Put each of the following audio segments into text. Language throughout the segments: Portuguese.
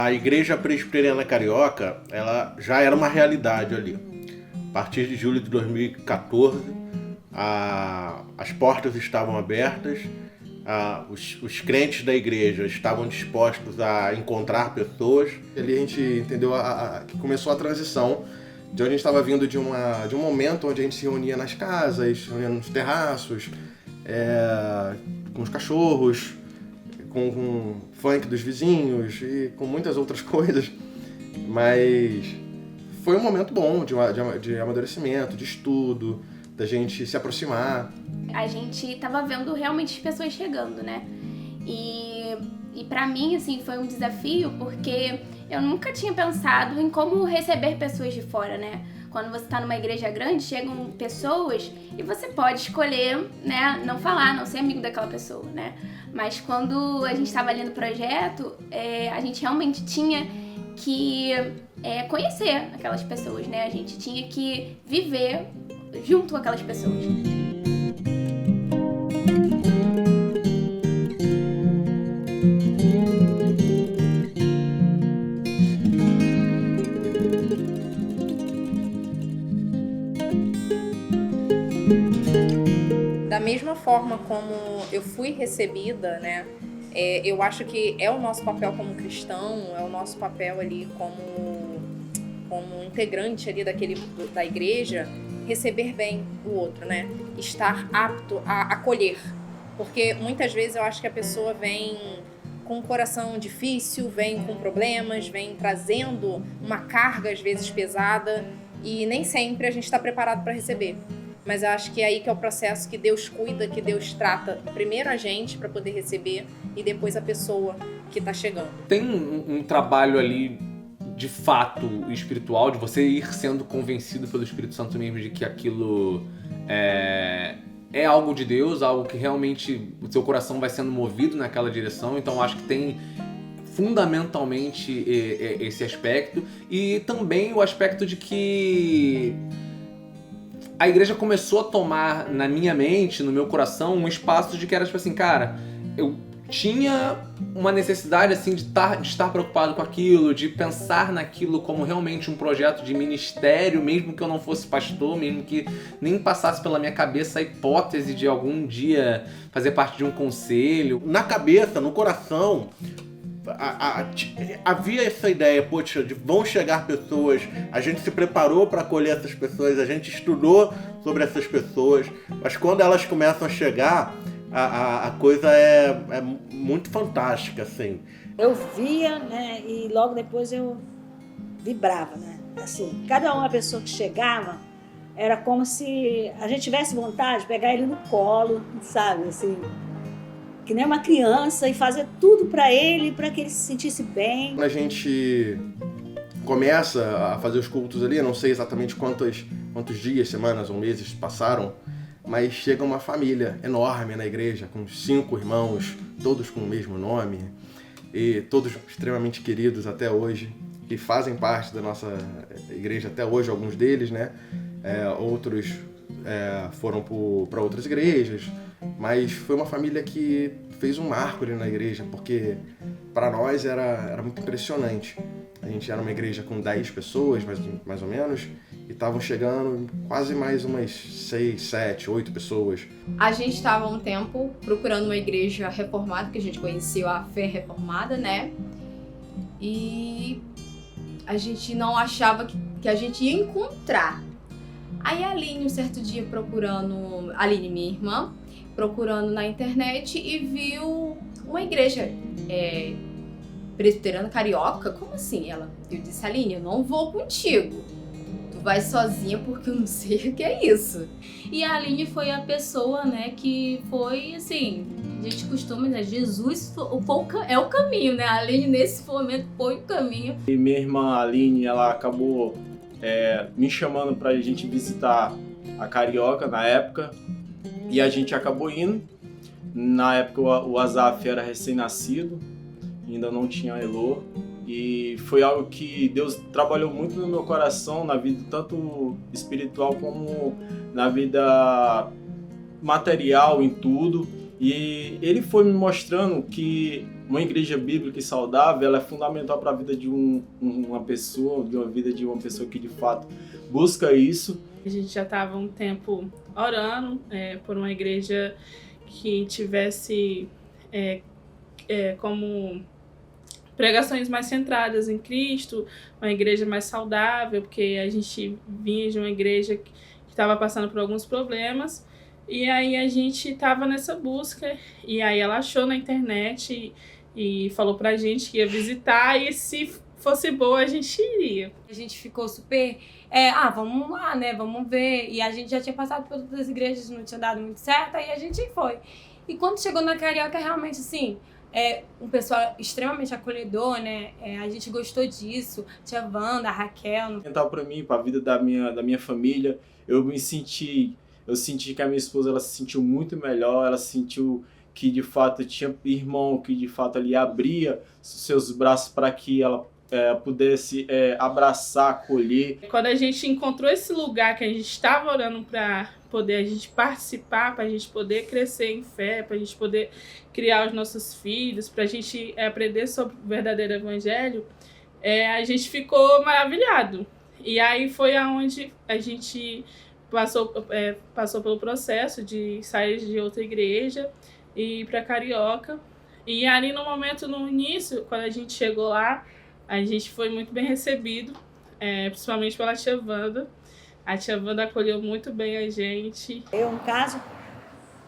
a Igreja Presbiteriana Carioca, ela já era uma realidade ali. A partir de julho de 2014, as portas estavam abertas, os crentes da igreja estavam dispostos a encontrar pessoas. Ali a gente entendeu que começou a transição de onde a gente estava vindo de um momento onde a gente se reunia nas casas, reunia nos terraços, com os cachorros, com funk dos vizinhos e com muitas outras coisas. Mas foi um momento bom de amadurecimento, de estudo, da gente se aproximar. A gente tava vendo realmente as pessoas chegando, né? E pra mim, assim, foi um desafio porque eu nunca tinha pensado em como receber pessoas de fora, né? Quando você tá numa igreja grande, chegam pessoas e você pode escolher, né, não falar, não ser amigo daquela pessoa, né? Mas quando a gente tava ali no projeto, a gente realmente tinha que conhecer aquelas pessoas, né? A gente tinha que viver junto com aquelas pessoas. Da mesma forma como eu fui recebida, né? Eu acho que é o nosso papel como cristão, é o nosso papel ali como integrante ali da igreja, receber bem o outro, né? Estar apto a acolher. Porque muitas vezes eu acho que a pessoa vem com um coração difícil, vem com problemas, vem trazendo uma carga às vezes pesada e nem sempre a gente está preparado para receber. Mas eu acho que é aí que é o processo que Deus cuida, que Deus trata primeiro a gente para poder receber e depois a pessoa que está chegando. Tem um trabalho ali de fato espiritual, de você ir sendo convencido pelo Espírito Santo mesmo de que aquilo é algo de Deus, algo que realmente o seu coração vai sendo movido naquela direção. Então acho que tem fundamentalmente esse aspecto e também o aspecto de que a igreja começou a tomar na minha mente, no meu coração, um espaço de que era tipo assim, cara, eu tinha uma necessidade assim de estar preocupado com aquilo, de pensar naquilo como realmente um projeto de ministério, mesmo que eu não fosse pastor, mesmo que nem passasse pela minha cabeça a hipótese de algum dia fazer parte de um conselho. Na cabeça, no coração, havia essa ideia, poxa, de vão chegar pessoas, a gente se preparou para acolher essas pessoas, a gente estudou sobre essas pessoas, mas quando elas começam a chegar, a coisa é muito fantástica, assim. Eu via, né, e logo depois eu vibrava, né, assim, cada uma pessoa que chegava, era como se a gente tivesse vontade de pegar ele no colo, sabe, assim, que nem uma criança e fazer tudo para ele que ele se sentisse bem. Quando a gente começa a fazer os cultos ali, eu não sei exatamente quantos dias, semanas ou meses passaram, mas chega uma família enorme na igreja, com 5 irmãos, todos com o mesmo nome, e todos extremamente queridos até hoje, que fazem parte da nossa igreja até hoje, alguns deles, né? Outros foram para outras igrejas, mas foi uma família que fez um marco ali na igreja, porque para nós era muito impressionante. A gente era uma igreja com 10 pessoas, mais ou menos, e estavam chegando quase mais umas 6, 7, 8 pessoas. A gente estava há um tempo procurando uma igreja reformada, que a gente conheceu a fé reformada, né? E a gente não achava que a gente ia encontrar. Aí a Aline, um certo dia procurando, a Aline, minha irmã, procurando na internet e viu uma igreja presbiteriana carioca. Como assim? Eu disse, Aline, eu não vou contigo. Tu vai sozinha porque eu não sei o que é isso. E a Aline foi a pessoa, né, que foi, assim, a gente costuma, né, Jesus é o caminho, né? A Aline nesse momento foi o caminho. E minha irmã Aline, ela acabou me chamando pra gente visitar a Carioca na época. E a gente acabou indo. Na época o Azaf era recém-nascido, ainda não tinha a Elô. E foi algo que Deus trabalhou muito no meu coração, na vida tanto espiritual como na vida material, em tudo. E Ele foi me mostrando que uma igreja bíblica e saudável, ela é fundamental para a vida de uma pessoa, de uma pessoa que de fato busca isso. A gente já estava um tempo orando por uma igreja que tivesse como pregações mais centradas em Cristo, uma igreja mais saudável, porque a gente vinha de uma igreja que estava passando por alguns problemas, e aí a gente estava nessa busca, e aí ela achou na internet e falou pra gente que ia visitar, e se fosse boa a gente iria. A gente ficou super, vamos lá, né, vamos ver, e a gente já tinha passado por todas as igrejas, não tinha dado muito certo, aí a gente foi. E quando chegou na Carioca, realmente, assim, um pessoal extremamente acolhedor, né? A gente gostou disso. Tia Wanda, a Raquel. Para mim, para a vida da minha família, eu senti que a minha esposa ela se sentiu muito melhor, ela sentiu que de fato tinha irmão, que de fato ali abria seus braços para que ela pudesse abraçar, acolher. Quando a gente encontrou esse lugar que a gente estava orando para poder a gente participar, para a gente poder crescer em fé, para a gente poder criar os nossos filhos, para a gente aprender sobre o verdadeiro evangelho, a gente ficou maravilhado. E aí foi aonde a gente passou pelo processo de sair de outra igreja e ir para Carioca. E ali no início, quando a gente chegou lá, a gente foi muito bem recebido, principalmente pela tia Wanda. A tia Wanda acolheu muito bem a gente. No caso,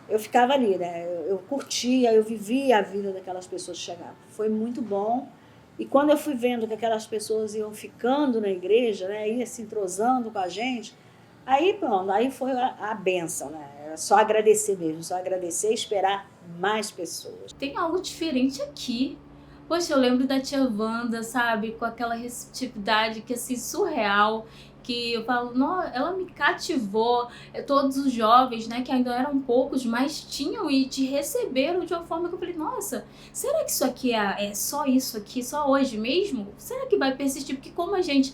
eu ficava ali, né? Eu curtia, eu vivia a vida daquelas pessoas que chegavam. Foi muito bom. E quando eu fui vendo que aquelas pessoas iam ficando na igreja, né? Ia se entrosando com a gente, aí pronto, aí foi a bênção, né? Era só agradecer mesmo, só agradecer e esperar mais pessoas. Tem algo diferente aqui. Poxa, eu lembro da tia Wanda, sabe? Com aquela receptividade que, assim, surreal. Que eu falo, ela me cativou. Todos os jovens, né, que ainda eram poucos, mas tinham e te receberam de uma forma que eu falei, nossa, será que isso aqui é só isso aqui, só hoje mesmo? Será que vai persistir? Porque como a gente,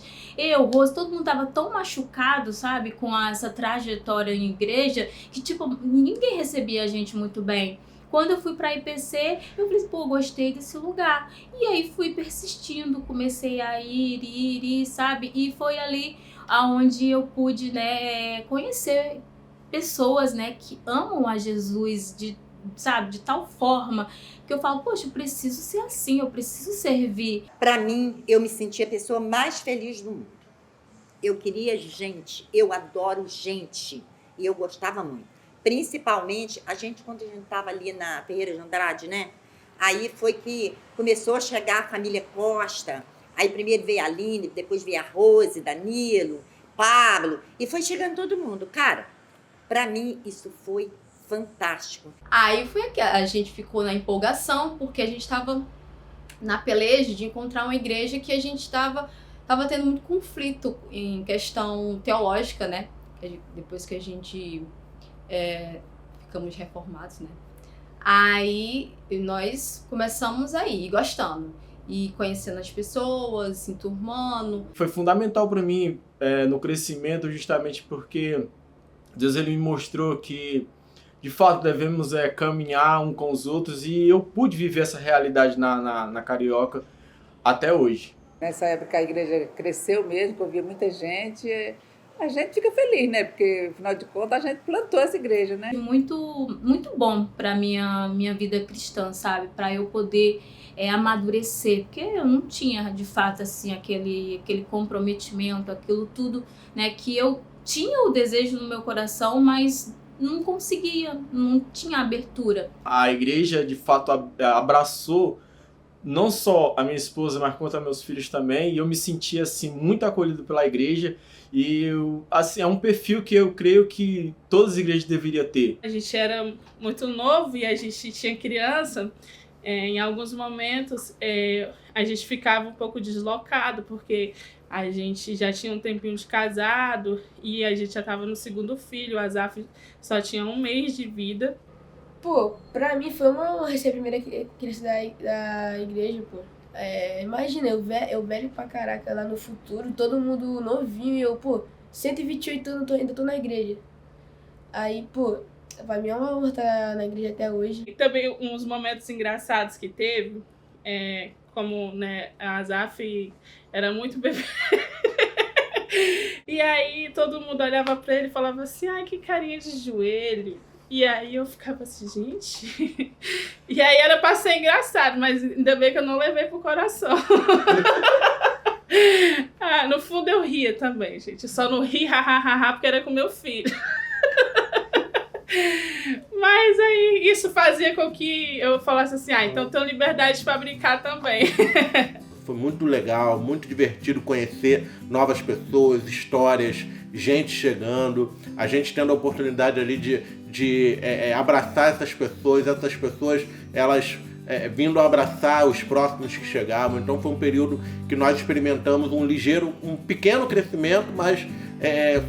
Rose, todo mundo tava tão machucado, sabe, com essa trajetória em igreja, que tipo, ninguém recebia a gente muito bem. Quando eu fui pra IPC, eu falei, gostei desse lugar. E aí fui persistindo, comecei a ir, sabe? E foi ali aonde eu pude, né, conhecer pessoas, né, que amam a Jesus de tal forma que eu falo, poxa, eu preciso ser assim, eu preciso servir. Para mim, eu me sentia a pessoa mais feliz do mundo. Eu queria gente, eu adoro gente e eu gostava muito. Principalmente, quando a gente estava ali na Ferreira de Andrade, né? Aí foi que começou a chegar a família Costa. Aí primeiro veio a Aline, depois veio a Rose, Danilo, Pablo. E foi chegando todo mundo. Cara, pra mim isso foi fantástico. Aí foi que a gente ficou na empolgação, porque a gente estava na peleja de encontrar uma igreja que a gente estava tendo muito conflito em questão teológica, né? Depois que a gente... ficamos reformados, né? Aí nós começamos a ir gostando e conhecendo as pessoas, se enturmando. Foi fundamental para mim no crescimento, justamente porque Deus ele me mostrou que de fato devemos caminhar um com os outros, e eu pude viver essa realidade na Carioca até hoje. Nessa época a igreja cresceu mesmo, que eu via muita gente. A gente fica feliz, né? Porque, afinal de contas, a gente plantou essa igreja, né? Muito, muito bom pra minha vida cristã, sabe? Pra eu poder amadurecer. Porque eu não tinha, de fato, assim, aquele comprometimento, aquilo tudo, né? Que eu tinha o desejo no meu coração, mas não conseguia, não tinha abertura. A igreja, de fato, abraçou não só a minha esposa, mas quanto a meus filhos também. E eu me senti, assim, muito acolhido pela igreja. E assim, é um perfil que eu creio que todas as igrejas deveriam ter. A gente era muito novo e a gente tinha criança. Em alguns momentos a gente ficava um pouco deslocado, porque a gente já tinha um tempinho de casado e a gente já estava no segundo filho. O Azaf só tinha 1 mês de vida. Pô, pra mim foi uma honra ser a primeira criança da igreja, pô. Imagina, eu velho pra caraca lá no futuro, todo mundo novinho e eu, 128 anos, ainda tô na igreja. Aí, pra mim é uma honra estar na igreja até hoje. E também uns momentos engraçados que teve, como, né, a Azaf era muito bebê. E aí todo mundo olhava pra ele e falava assim, ai, que carinha de joelho. E aí eu ficava assim, gente... E aí era pra ser engraçado, mas ainda bem que eu não levei pro coração. No fundo eu ria também, gente. Eu só não ri, hahaha, porque era com meu filho. Mas aí isso fazia com que eu falasse assim, então eu tenho liberdade pra brincar também. Foi muito legal, muito divertido conhecer novas pessoas, histórias, gente chegando, a gente tendo a oportunidade ali de abraçar essas pessoas elas vindo abraçar os próximos que chegavam. Então foi um período que nós experimentamos um pequeno crescimento, mas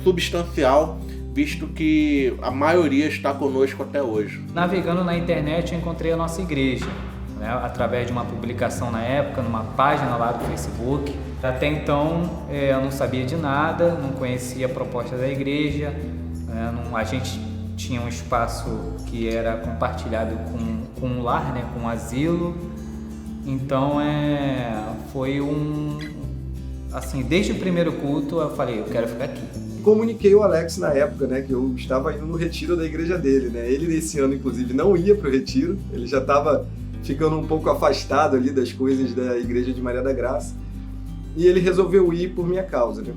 substancial, visto que a maioria está conosco até hoje. Navegando na internet eu encontrei a nossa igreja, né, através de uma publicação na época, numa página lá do Facebook. Até então eu não sabia de nada, não conhecia a proposta da igreja, a gente tinha um espaço que era compartilhado com um lar, né, com um asilo. Então foi assim, desde o primeiro culto eu falei, eu quero ficar aqui. Comuniquei o Alex na época, né, que eu estava indo no retiro da igreja dele, né? Ele nesse ano, inclusive, não ia para o retiro, ele já estava ficando um pouco afastado ali das coisas da igreja de Maria da Graça, e ele resolveu ir por minha causa, né?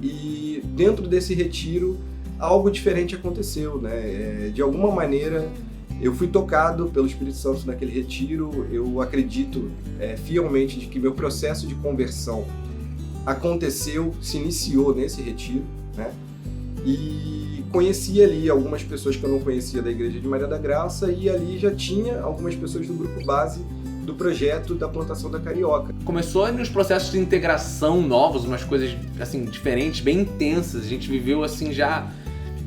E dentro desse retiro, algo diferente aconteceu, né? De alguma maneira, eu fui tocado pelo Espírito Santo naquele retiro. Eu acredito fielmente de que meu processo de conversão aconteceu, se iniciou nesse retiro, né? E conheci ali algumas pessoas que eu não conhecia da Igreja de Maria da Graça, e ali já tinha algumas pessoas do grupo base do projeto da plantação da Carioca. Começou nos processos de integração novos, umas coisas assim diferentes, bem intensas. A gente viveu assim já...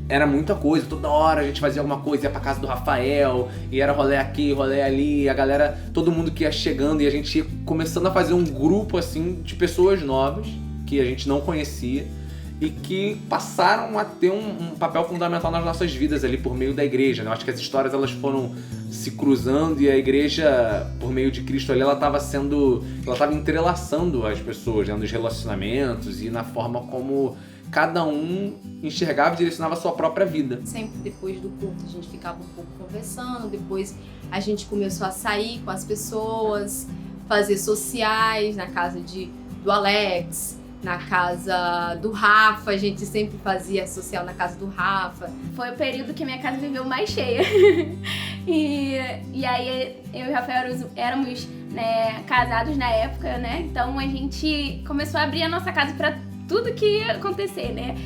Era muita coisa, toda hora a gente fazia alguma coisa, ia pra casa do Rafael, e era rolê aqui, rolê ali, a galera, todo mundo que ia chegando, e a gente ia começando a fazer um grupo assim de pessoas novas que a gente não conhecia e que passaram a ter um papel fundamental nas nossas vidas ali por meio da igreja, né? Eu acho que as histórias elas foram se cruzando, e a igreja, por meio de Cristo ali, ela estava entrelaçando as pessoas, né? Nos relacionamentos e na forma como cada um enxergava e direcionava a sua própria vida. Sempre depois do culto a gente ficava um pouco conversando, depois a gente começou a sair com as pessoas, fazer sociais na casa do Alex, na casa do Rafa, a gente sempre fazia social na casa do Rafa. Foi o período que minha casa viveu mais cheia. E aí eu e o Rafael éramos, né, casados na época, né? Então a gente começou a abrir a nossa casa para tudo que ia acontecer, né?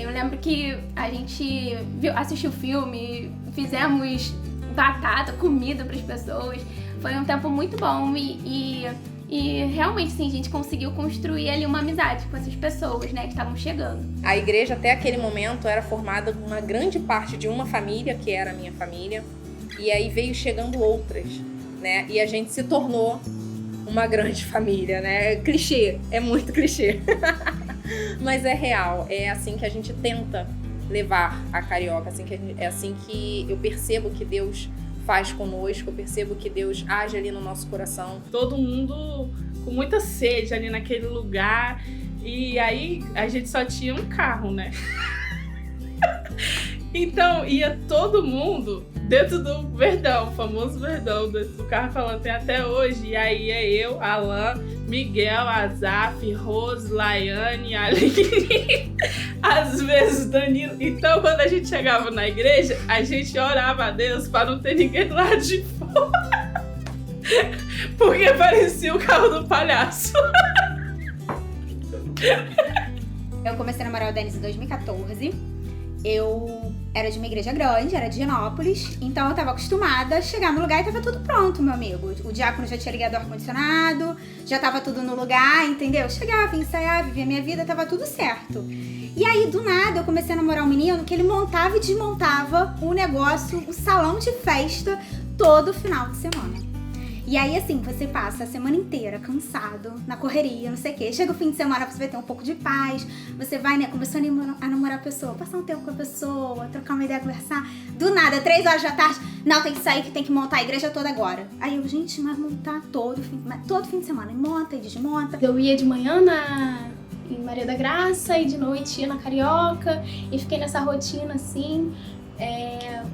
Eu lembro que a gente assistiu filme, fizemos batata, comida para as pessoas. Foi um tempo muito bom e realmente, sim, a gente conseguiu construir ali uma amizade com essas pessoas, né, que estavam chegando. A igreja, até aquele momento, era formada por uma grande parte de uma família, que era a minha família, e aí veio chegando outras, né? E a gente se tornou uma grande família, né? Clichê, é muito clichê. Mas é real, é assim que a gente tenta levar a Carioca, é assim que eu percebo que Deus faz conosco, eu percebo que Deus age ali no nosso coração. Todo mundo com muita sede ali naquele lugar, e aí a gente só tinha um carro, né? Então ia todo mundo dentro do Verdão, o famoso Verdão, do carro falando, tem até hoje. E aí é eu, Alan, Miguel, Azaf, Rose, Laiane, Aline, às vezes Danilo. Então quando a gente chegava na igreja, a gente orava a Deus para não ter ninguém lá de fora. Porque parecia o carro do palhaço. Eu comecei a namorar o Denis em 2014. Eu era de uma igreja grande, era de Genópolis, então eu tava acostumada a chegar no lugar e tava tudo pronto, meu amigo. O diácono já tinha ligado o ar-condicionado, já tava tudo no lugar, entendeu? Chegava, ensaiava, vivia minha vida, tava tudo certo. E aí, do nada, eu comecei a namorar um menino que ele montava e desmontava o negócio, o salão de festa, todo final de semana. E aí, assim, você passa a semana inteira cansado, na correria, não sei o quê. Chega o fim de semana, você vai ter um pouco de paz. Você vai, né, começou a namorar a pessoa, passar um tempo com a pessoa, trocar uma ideia, conversar. Do nada, 3 horas da tarde, não, tem que sair, que tem que montar a igreja toda agora. Aí eu, gente, mas montar todo fim de semana. Monta e desmonta. Eu ia de manhã em Maria da Graça e de noite ia na Carioca. E fiquei nessa rotina, assim,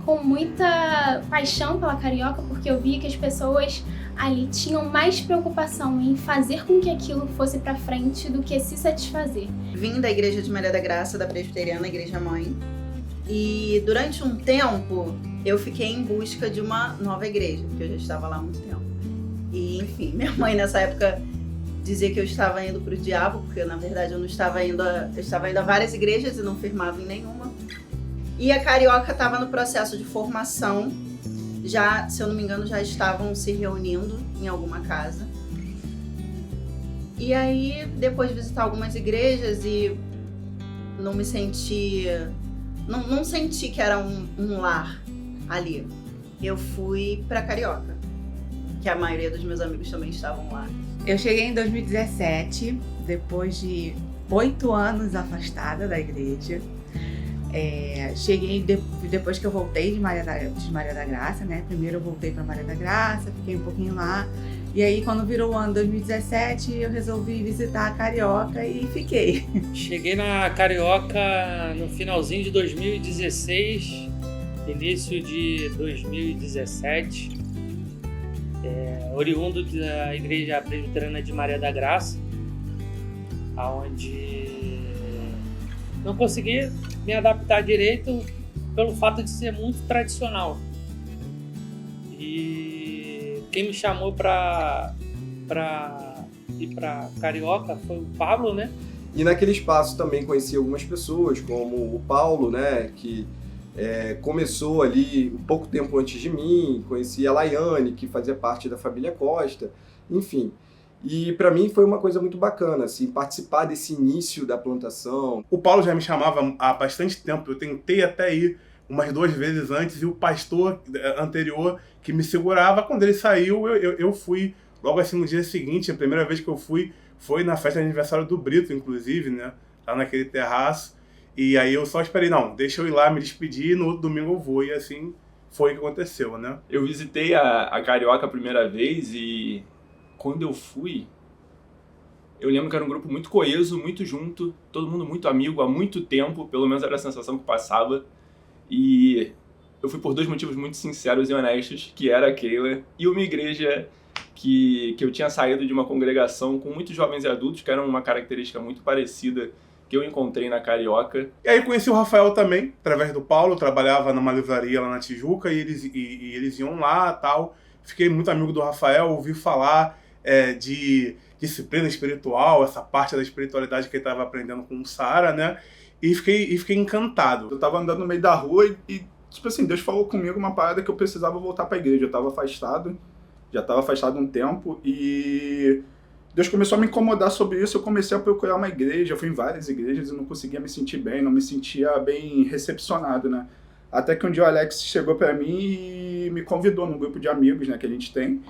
com muita paixão pela Carioca, porque eu via que as pessoas ali tinham mais preocupação em fazer com que aquilo fosse pra frente do que se satisfazer. Vim da igreja de Maria da Graça, da presbiteriana, igreja mãe. E durante um tempo eu fiquei em busca de uma nova igreja, porque eu já estava lá há muito tempo. E enfim, minha mãe nessa época dizia que eu estava indo pro diabo, porque na verdade eu não estava indo eu estava indo a várias igrejas e não firmava em nenhuma. E a Carioca estava no processo de formação, já, se eu não me engano, já estavam se reunindo em alguma casa. E aí, depois de visitar algumas igrejas e não me senti... Não senti que era um lar ali. Eu fui pra Carioca, que a maioria dos meus amigos também estavam lá. Eu cheguei em 2017, depois de 8 anos afastada da igreja. Cheguei depois que eu voltei de Maria da Graça, né? Primeiro eu voltei para Maria da Graça, fiquei um pouquinho lá. E aí, quando virou o ano 2017, eu resolvi visitar a Carioca e fiquei. Cheguei na Carioca no finalzinho de 2016, início de 2017, oriundo da Igreja Presbiteriana de Maria da Graça, onde não consegui me adaptar direito pelo fato de ser muito tradicional. E quem me chamou para ir para Carioca foi o Pablo, né? E naquele espaço também conheci algumas pessoas, como o Paulo, né, que começou ali um pouco tempo antes de mim, conheci a Laiane, que fazia parte da família Costa, enfim. E para mim foi uma coisa muito bacana, assim, participar desse início da plantação. O Paulo já me chamava há bastante tempo, eu tentei até ir umas 2 vezes antes, e o pastor anterior que me segurava, quando ele saiu, eu fui logo assim no dia seguinte. A primeira vez que eu fui foi na festa de aniversário do Brito, inclusive, né, lá naquele terraço. E aí eu só esperei, não, deixa eu ir lá me despedir, no outro domingo eu vou, e assim foi o que aconteceu, né. Eu visitei a Carioca a primeira vez e quando eu fui, eu lembro que era um grupo muito coeso, muito junto, todo mundo muito amigo há muito tempo, pelo menos era a sensação que passava. E eu fui por 2 motivos muito sinceros e honestos, que era a Keila e uma igreja que eu tinha saído de uma congregação com muitos jovens e adultos, que era uma característica muito parecida que eu encontrei na Carioca. E aí conheci o Rafael também, através do Paulo. Eu trabalhava numa livraria lá na Tijuca e eles iam lá e tal. Fiquei muito amigo do Rafael, ouvi falar de disciplina espiritual, essa parte da espiritualidade que ele estava aprendendo com o Sara, né? E fiquei encantado. Eu tava andando no meio da rua e tipo assim, Deus falou comigo uma parada que eu precisava voltar pra igreja. Eu tava afastado, já tava afastado um tempo, e Deus começou a me incomodar sobre isso. Eu comecei a procurar uma igreja, eu fui em várias igrejas e não conseguia me sentir bem, não me sentia bem recepcionado, né? Até que um dia o Alex chegou pra mim e me convidou num grupo de amigos, né, que a gente tem.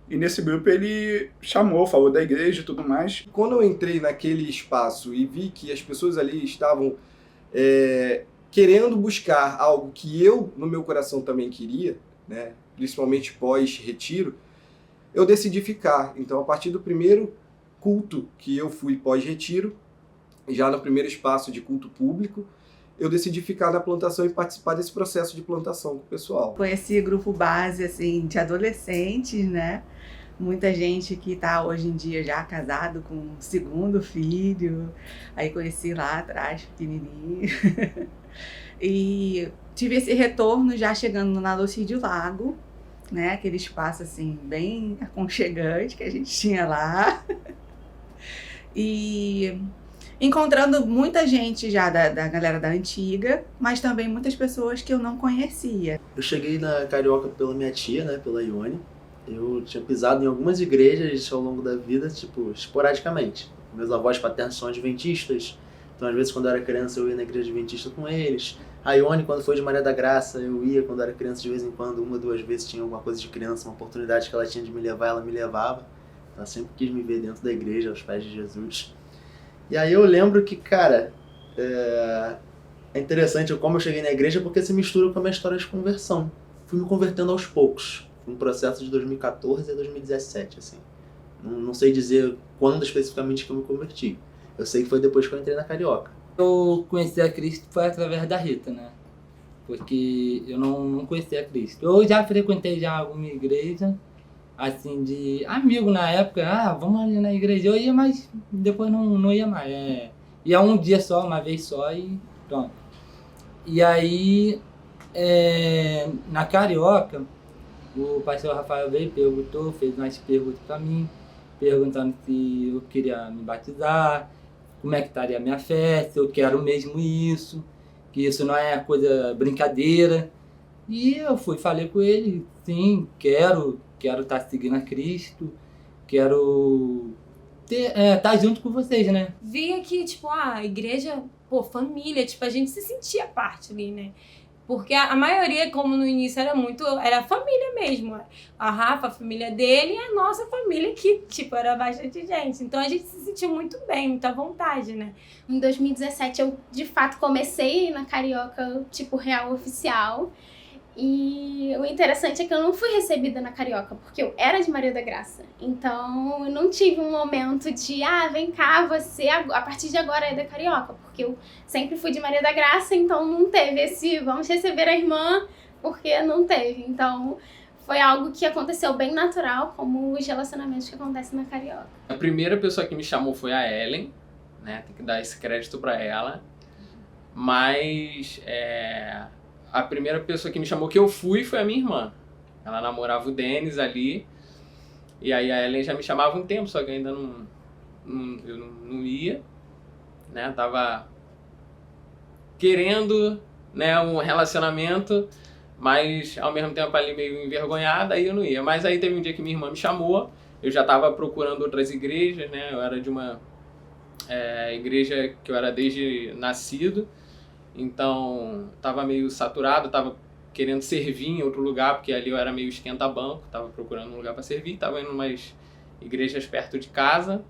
E nesse grupo ele chamou, falou da igreja e tudo mais. Quando eu entrei naquele espaço e vi que as pessoas ali estavam querendo buscar algo que eu, no meu coração, também queria, né, principalmente pós-retiro, eu decidi ficar. Então, a partir do primeiro culto que eu fui pós-retiro, já no primeiro espaço de culto público, eu decidi ficar na plantação e participar desse processo de plantação com o pessoal. Conheci grupo base, assim, de adolescentes, né? Muita gente que está hoje em dia já casado com o 2º filho. Aí conheci lá atrás, pequenininho. E tive esse retorno já chegando na Lucídio Lago, né? Aquele espaço, assim, bem aconchegante que a gente tinha lá. E encontrando muita gente já da galera da antiga, mas também muitas pessoas que eu não conhecia. Eu cheguei na Carioca pela minha tia, né, pela Ione. Eu tinha pisado em algumas igrejas ao longo da vida, tipo, esporadicamente. Meus avós paternos são adventistas, Então, às vezes, quando eu era criança, eu ia na igreja adventista com eles. A Ione, quando foi de Maria da Graça, eu ia quando eu era criança de vez em quando, 1 ou 2 vezes tinha alguma coisa de criança, uma oportunidade que ela tinha de me levar, ela me levava. Ela sempre quis me ver dentro da igreja, aos pés de Jesus. E aí eu lembro que, cara, é interessante como eu cheguei na igreja, porque se mistura com a minha história de conversão. Fui me convertendo aos poucos. Foi um processo de 2014 a 2017, assim. Não sei dizer quando especificamente que eu me converti. Eu sei que foi depois que eu entrei na Carioca. Eu conheci a Cristo foi através da Rita, né? Porque eu não conhecia a Cristo. Eu já frequentei já alguma igreja, assim, de amigo na época. Vamos ali na igreja. Eu ia, mas depois não ia mais. Ia um dia só, uma vez só e pronto. E aí, na Carioca, o pastor Rafael veio, perguntou, fez umas perguntas pra mim, perguntando se eu queria me batizar, como é que estaria a minha fé, se eu quero mesmo isso, que isso não é coisa brincadeira. E eu falei com ele, sim, quero estar seguindo a Cristo, quero estar junto com vocês, né? Via que, tipo, a igreja, família, tipo, a gente se sentia parte ali, né? Porque a maioria, como no início, era família mesmo. A Rafa, a família dele, e a nossa família, que, tipo, era bastante gente. Então a gente se sentiu muito bem, muita vontade, né? Em 2017, eu, de fato, comecei na Carioca, tipo, real oficial. E o interessante é que eu não fui recebida na Carioca, porque eu era de Maria da Graça. Então, eu não tive um momento de, vem cá, você a partir de agora é da Carioca. Porque eu sempre fui de Maria da Graça, então não teve esse vamos receber a irmã, porque não teve. Então, foi algo que aconteceu bem natural, como os relacionamentos que acontecem na Carioca. A primeira pessoa que me chamou foi a Ellen, né? Tem que dar esse crédito pra ela. Mas, a primeira pessoa que me chamou que eu fui foi a minha irmã. Ela namorava o Denis ali. E aí a Ellen já me chamava um tempo, só que ainda eu não ia. Né? Tava querendo, né, um relacionamento, mas ao mesmo tempo ali meio envergonhada, aí eu não ia. Mas aí teve um dia que minha irmã me chamou, eu já estava procurando outras igrejas, né? Eu era de uma igreja que eu era desde nascido. Então, tava meio saturado, tava querendo servir em outro lugar, porque ali eu era meio esquenta-banco, tava procurando um lugar para servir, tava indo umas igrejas perto de casa.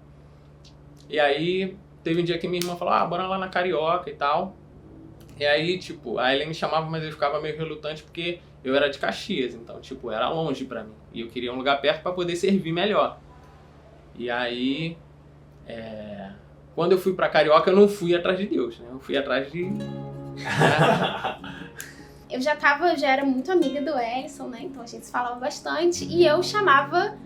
E aí, teve um dia que minha irmã falou, bora lá na Carioca e tal. E aí, tipo, a Ellen me chamava, mas eu ficava meio relutante, porque eu era de Caxias, então, tipo, era longe pra mim. E eu queria um lugar perto para poder servir melhor. E aí, quando eu fui pra Carioca, eu não fui atrás de Deus, né? Eu fui atrás de... Eu já era muito amiga do Ellison, né? Então a gente se falava bastante. E eu chamava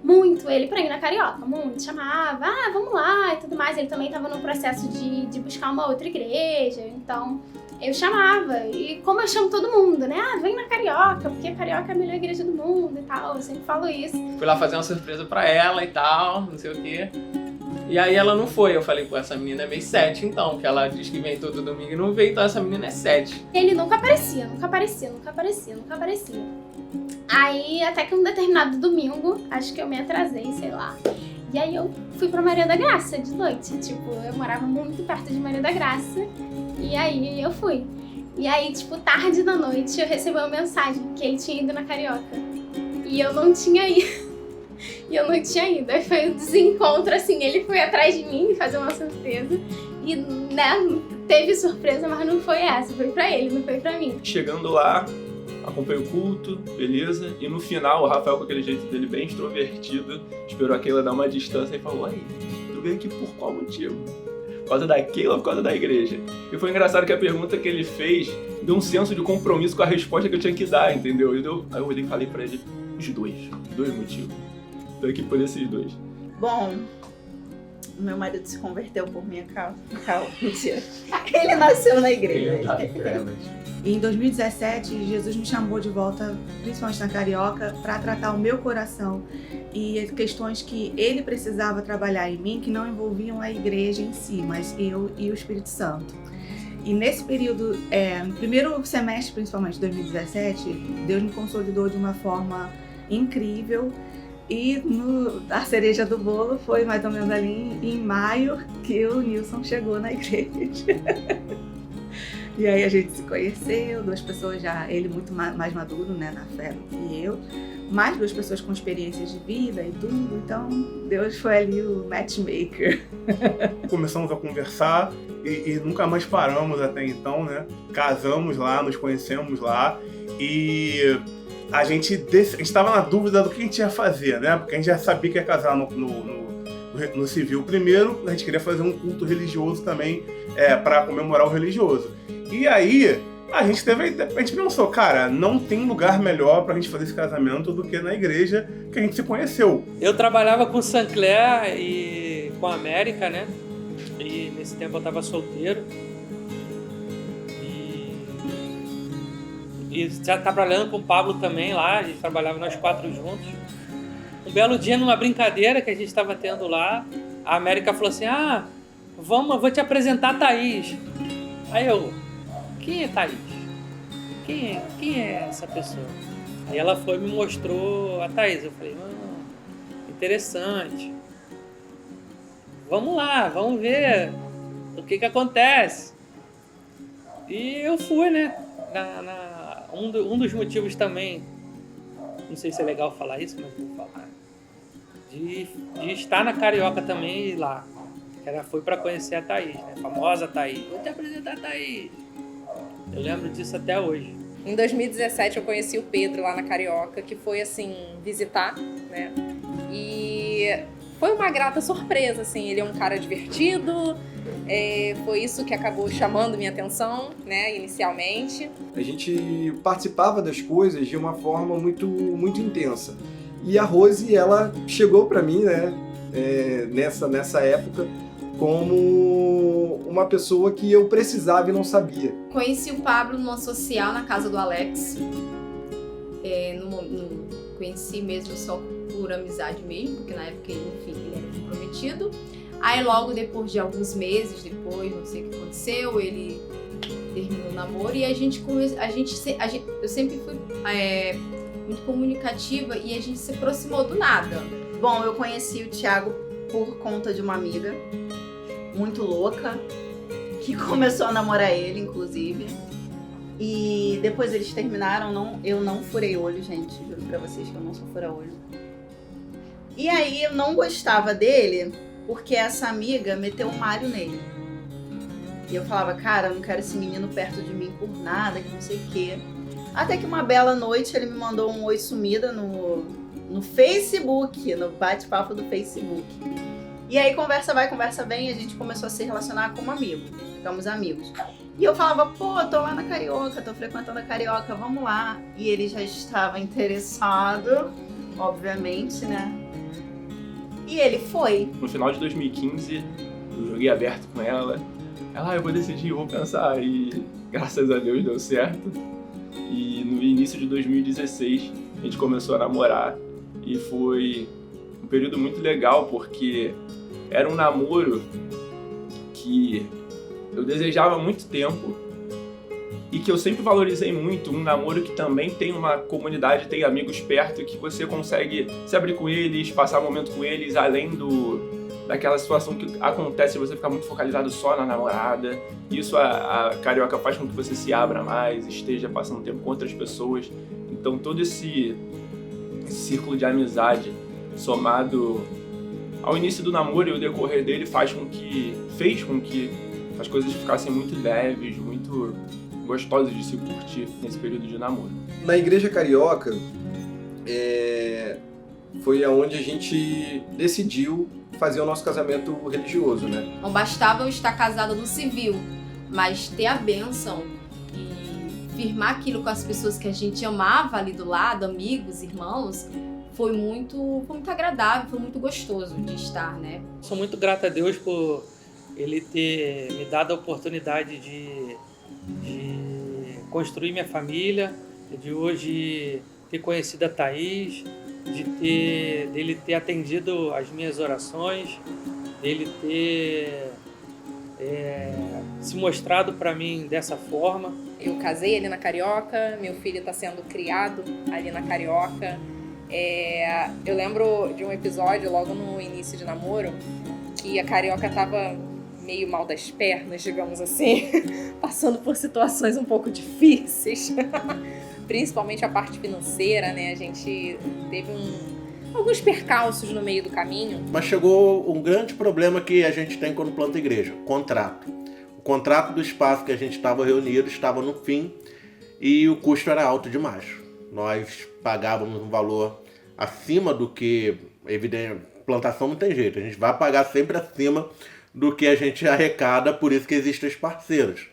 muito ele pra ir na Carioca, muito. Chamava, vamos lá e tudo mais. Ele também tava no processo de buscar uma outra igreja. Então eu chamava. E como eu chamo todo mundo, né? Vem na Carioca, porque a Carioca é a melhor igreja do mundo e tal. Eu sempre falo isso. Fui lá fazer uma surpresa pra ela e tal, não sei o quê. E aí ela não foi, eu falei, essa menina é meio 7 então, que ela diz que vem todo domingo e não veio, então essa menina é 7. Ele nunca aparecia. Aí até que um determinado domingo, acho que eu me atrasei, sei lá. E aí eu fui pra Maria da Graça de noite, tipo, eu morava muito perto de Maria da Graça, e aí eu fui. E aí, tipo, tarde da noite eu recebi uma mensagem que ele tinha ido na Carioca. E eu não tinha ido. Aí foi um desencontro, assim, ele foi atrás de mim fazer uma surpresa. E, né, teve surpresa, mas não foi essa, foi pra ele, não foi pra mim. Chegando lá, acompanhei o culto, beleza? E no final, o Rafael, com aquele jeito dele bem extrovertido, esperou a Keila dar uma distância e falou, aí, tu veio aqui por qual motivo? Por causa da Keila ou por causa da igreja? E foi engraçado que a pergunta que ele fez deu um senso de compromisso com a resposta que eu tinha que dar, entendeu? Aí eu olhei e falei pra ele, os dois motivos. Tô aqui por esses dois. Bom, meu marido se converteu por minha causa. Mentira. Ele nasceu na igreja. Em 2017, Jesus me chamou de volta, principalmente na Carioca, para tratar o meu coração e questões que ele precisava trabalhar em mim, que não envolviam a igreja em si, mas eu e o Espírito Santo. E nesse período, no primeiro semestre, principalmente de 2017, Deus me consolidou de uma forma incrível. E a cereja do bolo foi mais ou menos ali em maio que o Nilson chegou na igreja. E aí a gente se conheceu, 2 pessoas já, ele muito mais maduro, né, na fé do que eu, mais 2 pessoas com experiências de vida e tudo, então Deus foi ali o matchmaker. Começamos a conversar e nunca mais paramos até então, né? Casamos lá, nos conhecemos lá e a gente estava na dúvida do que a gente ia fazer, né? Porque a gente já sabia que ia casar no civil primeiro, a gente queria fazer um culto religioso também para comemorar o religioso. E aí a gente pensou, cara, não tem lugar melhor pra gente fazer esse casamento do que na igreja que a gente se conheceu. Eu trabalhava com Sancler e com a América, né? E nesse tempo eu tava solteiro. E já trabalhando com o Pablo também lá, a gente trabalhava nós 4 juntos. Um belo dia, numa brincadeira que a gente estava tendo lá, a América falou assim, eu vou te apresentar a Thaís. Aí eu, quem é Thaís? Quem é essa pessoa? Aí ela foi e me mostrou a Thaís. Eu falei, interessante. Vamos lá, vamos ver o que acontece. E eu fui, né? Um dos motivos também, não sei se é legal falar isso, mas vou falar, de estar na Carioca também e lá. Ela foi para conhecer a Thaís, né? A famosa Thaís. Vou te apresentar a Thaís. Eu lembro disso até hoje. Em 2017 eu conheci o Pedro lá na Carioca, que foi assim, visitar, né? E foi uma grata surpresa, assim, ele é um cara divertido, foi isso que acabou chamando minha atenção, né, inicialmente. A gente participava das coisas de uma forma muito, muito intensa. E a Rose, ela chegou para mim, né, nessa época, como uma pessoa que eu precisava e não sabia. Conheci o Pablo numa social na casa do Alex. Conheci mesmo só por amizade mesmo, porque na época ele era comprometido. Aí logo depois de alguns meses depois, não sei o que aconteceu, ele terminou o namoro e eu sempre fui muito comunicativa e a gente se aproximou do nada. Bom, eu conheci o Thiago por conta de uma amiga muito louca, que começou a namorar ele, inclusive. E depois eles terminaram, eu não furei olho, gente. Juro pra vocês que eu não sou fura-olho. E aí eu não gostava dele, porque essa amiga meteu um Mário nele. E eu falava, cara, eu não quero esse menino perto de mim por nada, que não sei o quê. Até que uma bela noite ele me mandou um oi sumida no Facebook, no bate-papo do Facebook. E aí conversa vai, conversa vem, a gente começou a se relacionar como amigo. Ficamos amigos. E eu falava, pô, tô lá na Carioca, tô frequentando a Carioca, vamos lá. E ele já estava interessado, obviamente, né? E ele foi. No final de 2015, eu joguei aberto com ela. Ela, eu vou decidir, eu vou pensar. E graças a Deus deu certo. E no início de 2016, a gente começou a namorar. E foi um período muito legal, porque era um namoro que eu desejava há muito tempo e que eu sempre valorizei muito. Um namoro que também tem uma comunidade, tem amigos perto, que você consegue se abrir com eles, passar um momento com eles, além daquela situação que acontece você ficar muito focalizado só na namorada. Isso a Carioca faz com que você se abra mais, esteja passando tempo com outras pessoas. Então todo esse círculo de amizade somado ao início do namoro e o decorrer dele fez com que as coisas ficassem muito leves, muito gostosas de se curtir nesse período de namoro. Na Igreja Carioca, foi aonde a gente decidiu fazer o nosso casamento religioso, né? Não bastava eu estar casada no civil, mas ter a bênção e firmar aquilo com as pessoas que a gente amava ali do lado, amigos, irmãos, foi muito agradável, foi muito gostoso de estar, né? Sou muito grata a Deus por ele ter me dado a oportunidade de construir minha família, de hoje ter conhecido a Thaís, dele ter atendido as minhas orações, dele ter se mostrado para mim dessa forma. Eu casei ali na Carioca, meu filho está sendo criado ali na Carioca. Eu lembro de um episódio logo no início de namoro que a Carioca tava meio mal das pernas, digamos assim, passando por situações um pouco difíceis, principalmente a parte financeira, né? A gente teve alguns percalços no meio do caminho. Mas chegou um grande problema que a gente tem quando planta igreja: contrato. O contrato do espaço que a gente estava reunido estava no fim e o custo era alto demais. Nós pagávamos um valor acima do que, evidente, plantação não tem jeito, a gente vai pagar sempre acima do que a gente arrecada, por isso que existem os parceiros.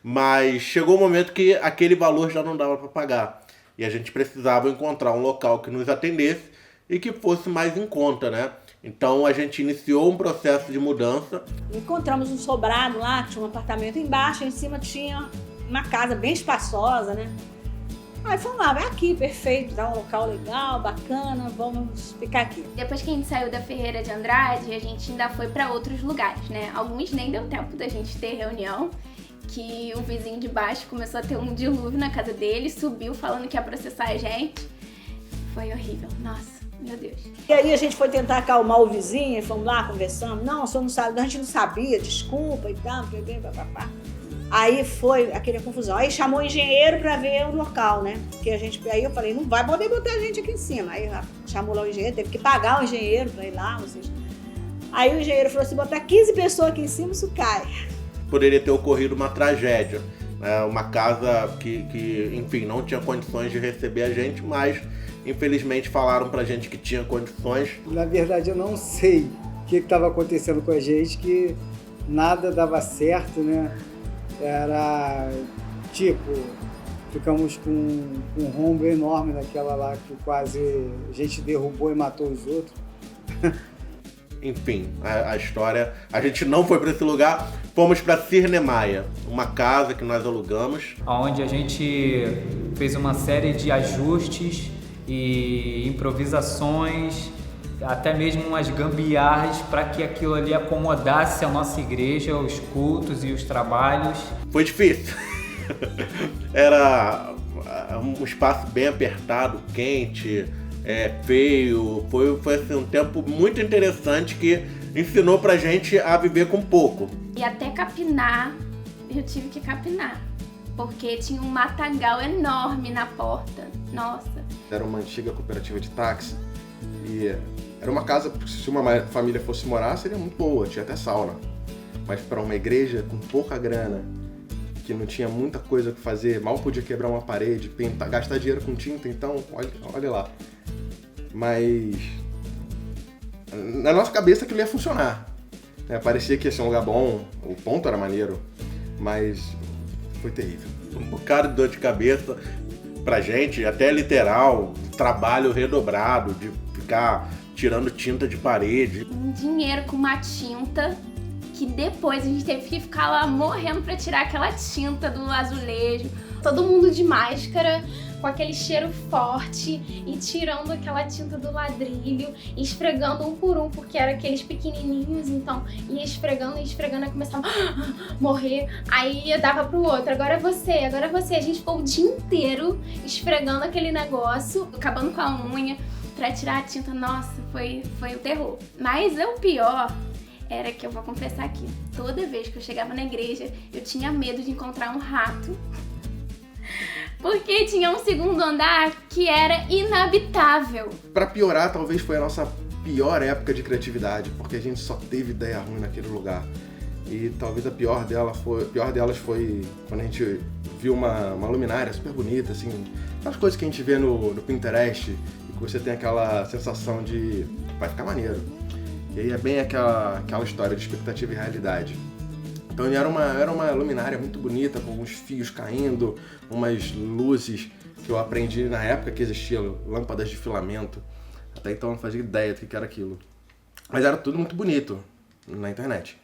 Mas chegou um momento que aquele valor já não dava para pagar e a gente precisava encontrar um local que nos atendesse e que fosse mais em conta, né? Então a gente iniciou um processo de mudança. Encontramos um sobrado lá, tinha um apartamento embaixo, em cima tinha uma casa bem espaçosa, né? Aí fomos lá, vai aqui, perfeito, dá um local legal, bacana, vamos ficar aqui. Depois que a gente saiu da Ferreira de Andrade, a gente ainda foi para outros lugares, né? Alguns nem deu tempo da gente ter reunião, que o vizinho de baixo começou a ter um dilúvio na casa dele, subiu falando que ia processar a gente. Foi horrível, nossa, meu Deus. E aí a gente foi tentar acalmar o vizinho, fomos lá, conversamos. Não, o senhor não sabe, a gente não sabia, desculpa e tal, papapá. Aí foi aquela confusão. Aí chamou o engenheiro pra ver o local, né? Porque aí eu falei, não vai poder botar a gente aqui em cima. Aí chamou lá o engenheiro, teve que pagar o engenheiro pra ir lá. Aí o engenheiro falou, se botar 15 pessoas aqui em cima, isso cai. Poderia ter ocorrido uma tragédia, né? Uma casa que, enfim, não tinha condições de receber a gente, mas infelizmente falaram pra gente que tinha condições. Na verdade, eu não sei o que estava acontecendo com a gente, que nada dava certo, né? Era tipo, ficamos com um rombo enorme naquela lá que quase a gente derrubou e matou os outros. Enfim, a história, a gente não foi para esse lugar, fomos para Cirnemaia, uma casa que nós alugamos. Onde a gente fez uma série de ajustes e improvisações, até mesmo umas gambiarras para que aquilo ali acomodasse a nossa igreja, os cultos e os trabalhos. Foi difícil. Era um espaço bem apertado, quente, feio. Foi assim, um tempo muito interessante que ensinou pra gente a viver com pouco. E até capinar, eu tive que capinar, porque tinha um matagal enorme na porta. Nossa. Era uma antiga cooperativa de táxi e era uma casa, se uma família fosse morar, seria muito boa, tinha até sauna. Mas para uma igreja com pouca grana, que não tinha muita coisa que fazer, mal podia quebrar uma parede, pintar, gastar dinheiro com tinta, então olha lá. Mas na nossa cabeça aquilo ia funcionar. Parecia que ia ser um lugar bom, o ponto era maneiro, mas foi terrível. Um bocado de dor de cabeça pra gente, até literal, trabalho redobrado, de ficar tirando tinta de parede. Um dinheiro com uma tinta que depois a gente teve que ficar lá morrendo pra tirar aquela tinta do azulejo. Todo mundo de máscara, com aquele cheiro forte e tirando aquela tinta do ladrilho, esfregando um por um, porque eram aqueles pequenininhos, então ia esfregando, aí começava a morrer, aí eu dava pro outro, agora é você. A gente ficou o dia inteiro esfregando aquele negócio, acabando com a unha pra tirar a tinta. Nossa, foi o terror. Mas o pior era que eu vou confessar aqui, toda vez que eu chegava na igreja, eu tinha medo de encontrar um rato. Porque tinha um segundo andar que era inabitável. Pra piorar, talvez foi a nossa pior época de criatividade, porque a gente só teve ideia ruim naquele lugar. E talvez a pior delas foi quando a gente viu uma luminária super bonita, assim, aquelas coisas que a gente vê no Pinterest, e que você tem aquela sensação de vai ficar maneiro. E aí é bem aquela história de expectativa e realidade. Então era uma luminária muito bonita, com alguns fios caindo, umas luzes que eu aprendi na época que existiam lâmpadas de filamento. Até então eu não fazia ideia do que era aquilo. Mas era tudo muito bonito na internet.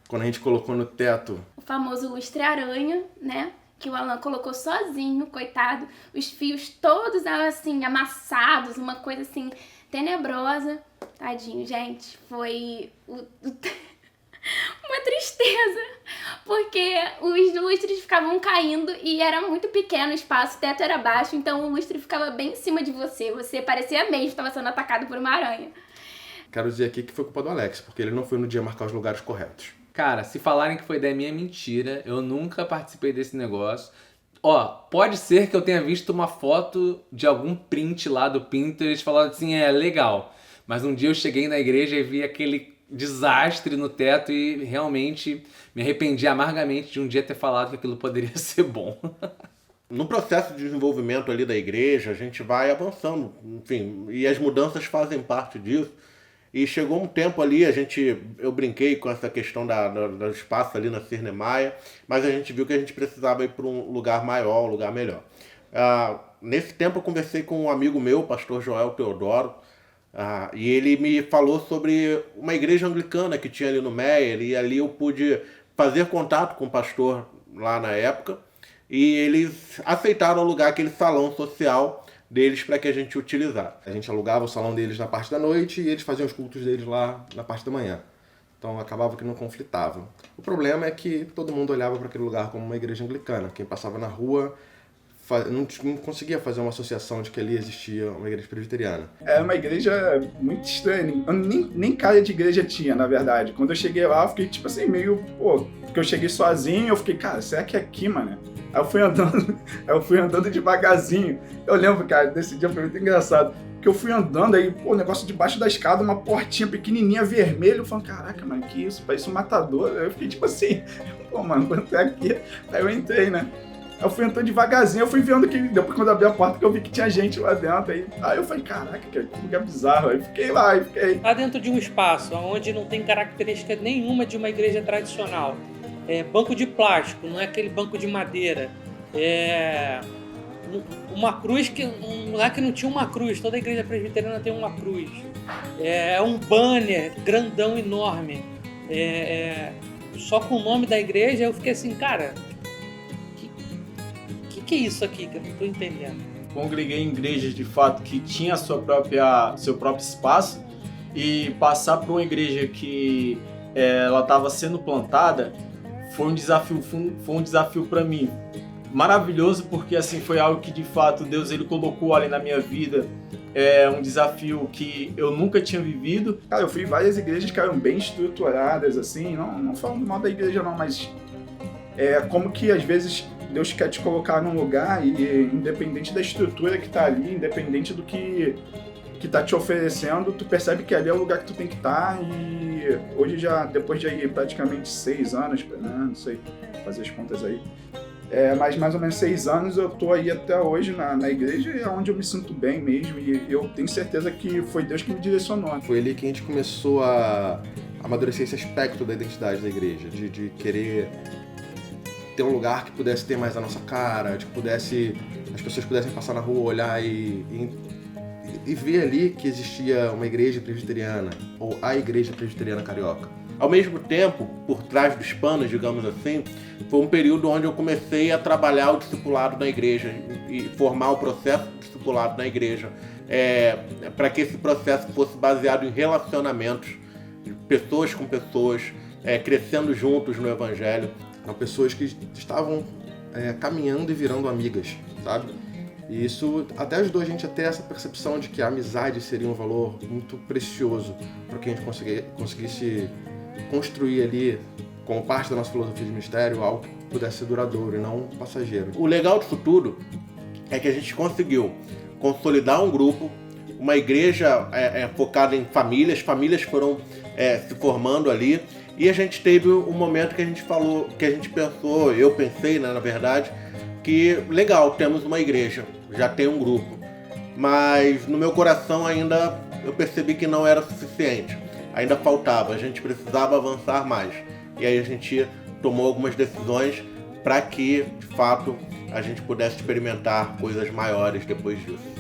Quando a gente colocou no teto... O famoso lustre-aranha, né? Que o Alan colocou sozinho, coitado. Os fios todos assim, amassados, uma coisa assim, tenebrosa. Tadinho, gente. Foi uma tristeza, porque porque os lustres ficavam caindo e era muito pequeno o espaço, o teto era baixo, então o lustre ficava bem em cima de você. Você parecia mesmo que estava sendo atacado por uma aranha. Quero dizer aqui que foi culpa do Alex, porque ele não foi no dia marcar os lugares corretos. Cara, se falarem que foi ideia minha, é mentira. Eu nunca participei desse negócio. Ó, pode ser que eu tenha visto uma foto de algum print lá do Pinterest falando assim, legal. Mas um dia eu cheguei na igreja e vi aquele desastre no teto e realmente me arrependi amargamente de um dia ter falado que aquilo poderia ser bom. No processo de desenvolvimento ali da igreja, a gente vai avançando, enfim, e as mudanças fazem parte disso. E chegou um tempo ali, eu brinquei com essa questão do espaço ali na Cirnemaia, mas a gente viu que a gente precisava ir para um lugar maior, um lugar melhor. Nesse tempo eu conversei com um amigo meu, o pastor Joel Teodoro, e ele me falou sobre uma igreja anglicana que tinha ali no Meier, e ali eu pude fazer contato com o pastor lá na época, e eles aceitaram alugar aquele salão social deles para que a gente utilizasse. A gente alugava o salão deles na parte da noite e eles faziam os cultos deles lá na parte da manhã. Então acabava que não conflitava. O problema é que todo mundo olhava para aquele lugar como uma igreja anglicana. Quem passava na rua não conseguia fazer uma associação de que ali existia uma igreja presbiteriana. Era uma igreja muito estranha, nem cara de igreja tinha, na verdade. Quando eu cheguei lá, eu fiquei tipo assim, meio, porque eu cheguei sozinho, eu fiquei, cara, será que é aqui, mano? Aí eu fui andando devagarzinho. Eu lembro, cara, desse dia foi muito engraçado. Que eu fui andando, aí, o negócio debaixo da escada, uma portinha pequenininha, vermelha. Eu falei, caraca, mano, que isso? Parece um matador. Aí eu fiquei tipo assim, mano, vou entrar aqui. Aí eu entrei, né? Aí eu fui entrando devagarzinho, eu fui vendo que depois quando eu abri a porta que eu vi que tinha gente lá dentro. Aí eu falei, caraca, que lugar bizarro. Aí fiquei lá, Lá dentro de um espaço onde não tem característica nenhuma de uma igreja tradicional. Banco de plástico, não é aquele banco de madeira. Uma cruz, um lugar que não tinha uma cruz. Toda igreja presbiteriana tem uma cruz. Um banner grandão, enorme. Só com o nome da igreja, eu fiquei assim, cara, que é isso aqui que eu não tô entendendo? Congreguei em igrejas de fato que tinha seu próprio espaço, e passar para uma igreja que ela estava sendo plantada foi um desafio para mim. Maravilhoso, porque assim foi algo que de fato Deus ele colocou ali na minha vida. É um desafio que eu nunca tinha vivido. Cara, eu fui em várias igrejas que eram bem estruturadas, assim, não falando mal da igreja não, mas como que às vezes Deus quer te colocar num lugar e independente da estrutura que tá ali, independente do que tá te oferecendo, tu percebe que ali é o lugar que tu tem que estar. E hoje já, depois de aí praticamente 6 anos, né, não sei fazer as contas aí, mas mais ou menos 6 anos eu tô aí até hoje na igreja, e é onde eu me sinto bem mesmo, e eu tenho certeza que foi Deus que me direcionou. Foi ali que a gente começou a amadurecer esse aspecto da identidade da igreja, de querer ter um lugar que pudesse ter mais a nossa cara, de que as pessoas pudessem passar na rua, olhar e ver ali que existia uma igreja presbiteriana, ou a igreja presbiteriana carioca. Ao mesmo tempo, por trás dos panos, digamos assim, foi um período onde eu comecei a trabalhar o discipulado na igreja e formar o processo de discipulado na igreja, para que esse processo fosse baseado em relacionamentos, de pessoas com pessoas, crescendo juntos no evangelho. Eram pessoas que estavam caminhando e virando amigas, sabe? E isso até ajudou a gente a ter essa percepção de que a amizade seria um valor muito precioso para que a gente conseguisse construir ali, como parte da nossa filosofia de ministério, algo que pudesse ser duradouro e não passageiro. O legal disso tudo é que a gente conseguiu consolidar um grupo, uma igreja focada em famílias foram se formando ali, e a gente teve um momento que a gente falou, que a gente pensou, eu pensei, né, na verdade, que legal, temos uma igreja, já tem um grupo, mas no meu coração ainda eu percebi que não era suficiente, ainda faltava, a gente precisava avançar mais, e aí a gente tomou algumas decisões para que, de fato, a gente pudesse experimentar coisas maiores depois disso.